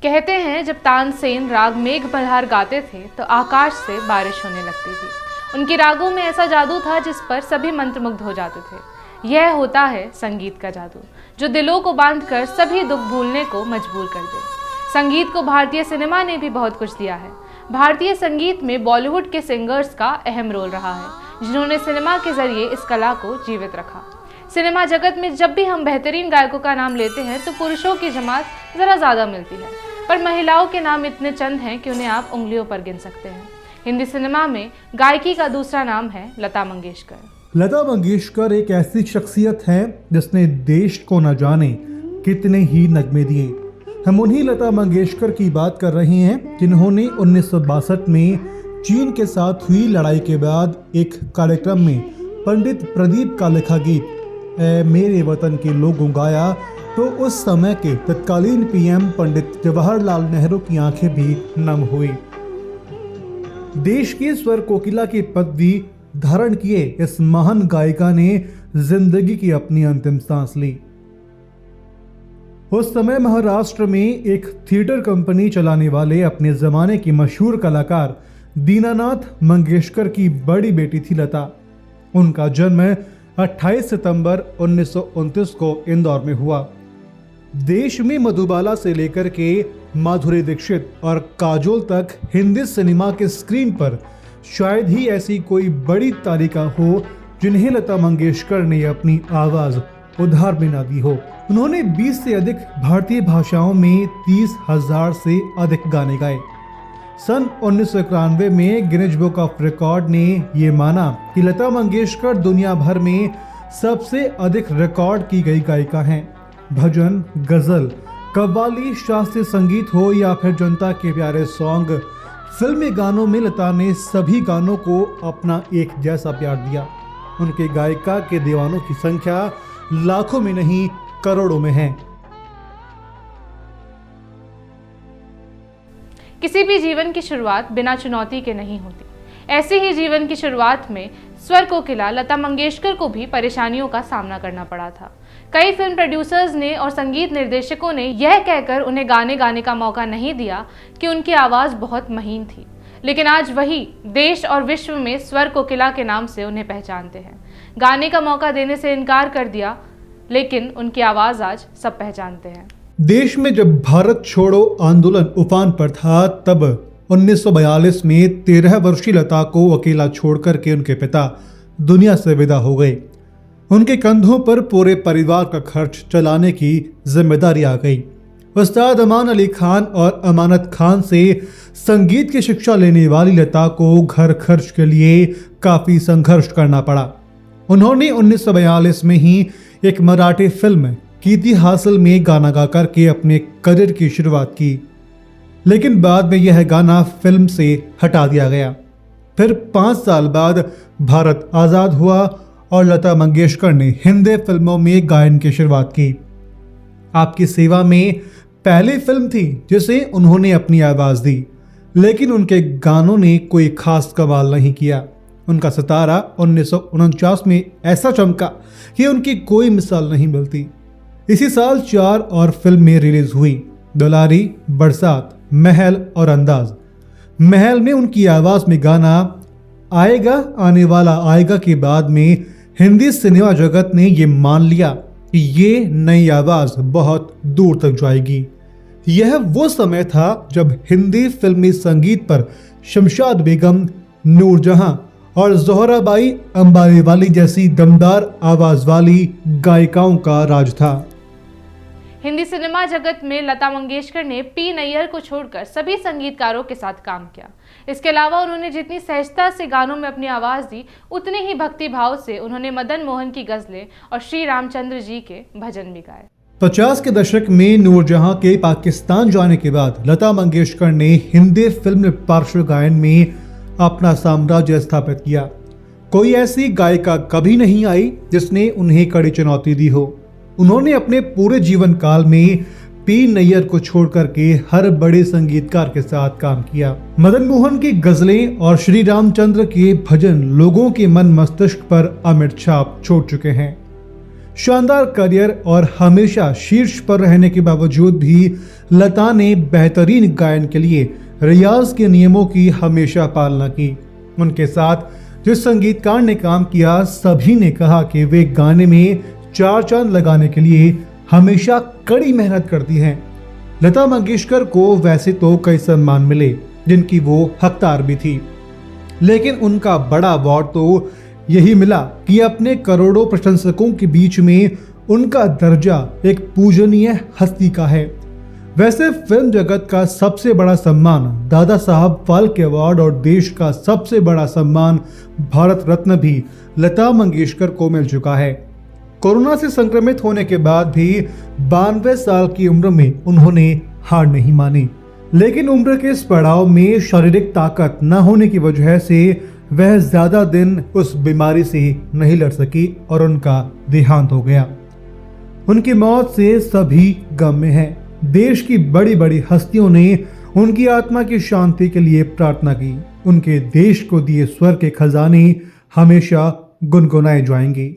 कहते हैं जब तानसेन राग मेघ मल्हार गाते थे तो आकाश से बारिश होने लगती थी। उनके रागों में ऐसा जादू था जिस पर सभी मंत्रमुग्ध हो जाते थे। यह होता है संगीत का जादू, जो दिलों को बांधकर सभी दुख भूलने को मजबूर कर दे। संगीत को भारतीय सिनेमा ने भी बहुत कुछ दिया है। भारतीय संगीत में बॉलीवुड के सिंगर्स का अहम रोल रहा है, जिन्होंने सिनेमा के जरिए इस कला को जीवित रखा। सिनेमा जगत में जब भी हम बेहतरीन गायकों का नाम लेते हैं तो पुरुषों की जमात ज़रा ज़्यादा मिलती है, पर महिलाओं के नाम इतने चंद हैं कि उन्हें आप उंगलियों पर गिन सकते हैं। हिंदी सिनेमा में गायकी का दूसरा नाम है लता मंगेशकर। लता मंगेशकर एक ऐसी शख्सियत है जिसने देश को न जाने कितने ही नगमे दिए। हम उन्हीं लता मंगेशकर की बात कर रहे हैं जिन्होंने 1962 में चीन के साथ हुई लड़ाई के बाद एक कार्यक्रम में पंडित प्रदीप का लिखा गीत ऐ मेरे वतन के लोगों गाया तो उस समय के तत्कालीन पीएम पंडित जवाहरलाल नेहरू की आंखें भी नम हुई। देश की स्वर कोकिला की पदवी धारण किए इस महान गायिका ने जिंदगी की अपनी अंतिम सांस ली। उस समय महाराष्ट्र में एक थिएटर कंपनी चलाने वाले अपने जमाने की मशहूर कलाकार दीनानाथ मंगेशकर की बड़ी बेटी थी लता। उनका जन्म 28 सितंबर 1929 को इंदौर में हुआ। देश में मधुबाला से लेकर के माधुरी दीक्षित और काजोल तक हिंदी सिनेमा के स्क्रीन पर शायद ही ऐसी कोई बड़ी तालिका हो जिन्हें लता मंगेशकर ने अपनी आवाज उधार में ना दी हो। उन्होंने 20 से अधिक भारतीय भाषाओं में 30,000 से अधिक गाने गाए। सन 1991 में गिनीज बुक ऑफ रिकॉर्ड ने ये माना कि लता मंगेशकर दुनिया भर में सबसे अधिक रिकॉर्ड की गई गायिका हैं। भजन, गजल, कव्वाली, शास्त्रीय संगीत हो या फिर जनता के प्यारे सॉन्ग, फिल्मी गानों में लता ने सभी गानों को अपना एक जैसा प्यार दिया। उनके गायिका के दीवानों की संख्या लाखों में नहीं करोड़ों में है। किसी भी जीवन की शुरुआत बिना चुनौती के नहीं होती। ऐसे ही जीवन की शुरुआत में स्वर कोकिला लता मंगेशकर को भी परेशानियों का सामना करना पड़ा था। कई फिल्म प्रोड्यूसर्स ने और संगीत निर्देशकों ने यह कहकर उन्हें गाने का मौका नहीं दिया कि उनकी आवाज़ बहुत महीन थी, लेकिन आज वही देश और विश्व में स्वर कोकिला के नाम से उन्हें पहचानते हैं। गाने का मौका देने से इनकार कर दिया, लेकिन उनकी आवाज़ आज सब पहचानते हैं। देश में जब भारत छोड़ो आंदोलन उफान पर था तब 1942 में 13 वर्षीय लता को अकेला छोड़कर के उनके पिता दुनिया से विदा हो गए। उनके कंधों पर पूरे परिवार का खर्च चलाने की जिम्मेदारी आ गई। उस्ताद अमान अली खान और अमानत खान से संगीत की शिक्षा लेने वाली लता को घर खर्च के लिए काफी संघर्ष करना पड़ा। उन्होंने 1942 में ही एक मराठी फिल्म कीर्ति हासिल में गाना गा करके अपने करियर की शुरुआत की, लेकिन बाद में यह गाना फिल्म से हटा दिया गया। फिर 5 साल बाद भारत आज़ाद हुआ और लता मंगेशकर ने हिंदी फिल्मों में गायन की शुरुआत की। आपकी सेवा में पहली फिल्म थी जिसे उन्होंने अपनी आवाज़ दी, लेकिन उनके गानों ने कोई खास कमाल नहीं किया। उनका सितारा 1949 में ऐसा चमका कि उनकी कोई मिसाल नहीं मिलती। इसी साल 4 और फिल्में रिलीज हुई, दुलारी, बरसात, महल और अंदाज। महल में उनकी आवाज में गाना आएगा आने वाला आएगा के बाद में हिंदी सिनेमा जगत ने ये मान लिया कि ये नई आवाज बहुत दूर तक जाएगी। यह वो समय था जब हिंदी फिल्मी संगीत पर शमशाद बेगम, नूरजहां और ज़ोहराबाई अंबारी वाली जैसी दमदार आवाज वाली गायिकाओं का राज था। हिंदी सिनेमा जगत में लता मंगेशकर ने पी नैयर को छोड़कर सभी संगीतकारों के साथ काम किया। इसके अलावा उन्होंने जितनी सहजता से गानों में अपनी आवाज़ दी, उतने ही भक्ति भाव से उन्होंने मदन मोहन की गज़लें और श्री रामचंद्र जी के भजन भी गाए। 50 के दशक में नूरजहां के पाकिस्तान जाने के बाद लता मंगेशकर ने हिंदी फिल्म पार्श्व गायन में अपना साम्राज्य स्थापित किया। कोई ऐसी गायिका कभी नहीं आई जिसने उन्हें कड़ी चुनौती दी हो। उन्होंने अपने पूरे जीवन काल में पी नैयर को छोड़ करके हर बड़े संगीतकार के साथ काम किया। मदन मोहन की गजलें और श्री रामचंद्र के भजन लोगों के मन मस्तिष्क पर अमिट छाप छोड़ चुके हैं। शानदार करियर और हमेशा शीर्ष पर रहने के बावजूद भी लता ने बेहतरीन गायन के लिए रियाज के नियमों की हमेशा पालना की। उनके साथ जिस संगीतकार ने काम किया, सभी ने कहा कि वे गाने में चार चांद लगाने के लिए हमेशा कड़ी मेहनत करती हैं। लता मंगेशकर को वैसे तो कई सम्मान मिले जिनकी वो हकदार भी थी, लेकिन उनका बड़ा अवार्ड तो यही मिला कि अपने करोड़ों प्रशंसकों के बीच में उनका दर्जा एक पूजनीय हस्ती का है। वैसे फिल्म जगत का सबसे बड़ा सम्मान दादा साहब फाल्के अवार्ड और देश का सबसे बड़ा सम्मान भारत रत्न भी लता मंगेशकर को मिल चुका है। कोरोना से संक्रमित होने के बाद भी 92 साल की उम्र में उन्होंने हार नहीं मानी, लेकिन उम्र के इस पड़ाव में शारीरिक ताकत न होने की वजह से वह ज्यादा दिन उस बीमारी से नहीं लड़ सकी और उनका देहांत हो गया। उनकी मौत से सभी गम में हैं। देश की बड़ी बड़ी हस्तियों ने उनकी आत्मा की शांति के लिए प्रार्थना की। उनके देश को दिए स्वर के खजाने हमेशा गुनगुनाए जाएंगे।